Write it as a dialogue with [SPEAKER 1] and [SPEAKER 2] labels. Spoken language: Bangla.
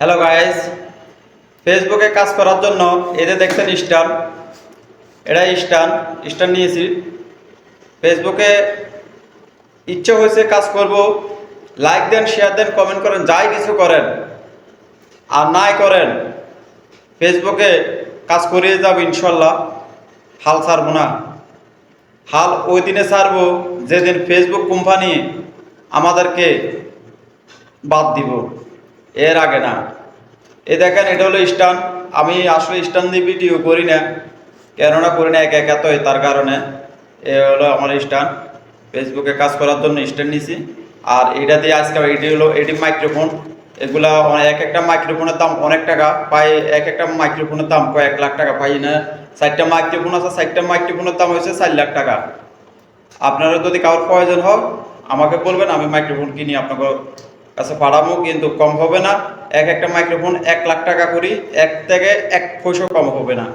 [SPEAKER 1] হ্যালো গাইস, ফেসবুকে কাজ করার জন্য এই যে দেখছেন এটা স্টান নিয়েছি। ফেসবুকে ইচ্ছে হয়েছে কাজ করব, লাইক দেন, শেয়ার দেন, কমেন্ট করেন, যাই কিছু করেন আর নাই করেন, ফেসবুকে কাজ করিয়ে যাব ইনশাল্লাহ। হাল ছাড়বো না। হাল ওই দিনে ছাড়বো যেদিন ফেসবুক কোম্পানি আমাদেরকে বাদ দিব, এর আগে না। দেখেন, এটা হলো স্টান। আমি আসলে স্টান দিয়ে ভিডিও করি না, কেননা করি না একা একা, তো তার কারণে এ হলো আমার স্টান। ফেসবুকে কাজ করার জন্য স্ট্যান্ড নিছি। আর এটা দিয়ে আজকে এটি মাইক্রোফোন। এগুলা এক একটা মাইক্রোফোনের দাম অনেক টাকা পাই, এক একটা মাইক্রোফোনের দাম কয়েক লাখ টাকা পাই না। 4টা মাইক্রোফোন আছে, 4টা মাইক্রোফোনের দাম হয়েছে 4 লাখ টাকা। আপনারা যদি কারোর প্রয়োজন হয় আমাকে বলবেন, আমি মাইক্রোফোন কিনি আপনাকে কাছে পাঠাবো, কিন্তু কম হবে না। এক একটা মাইক্রোফোন 1 লাখ টাকা করি, এক থেকে 1 পয়সাও কম হবে না।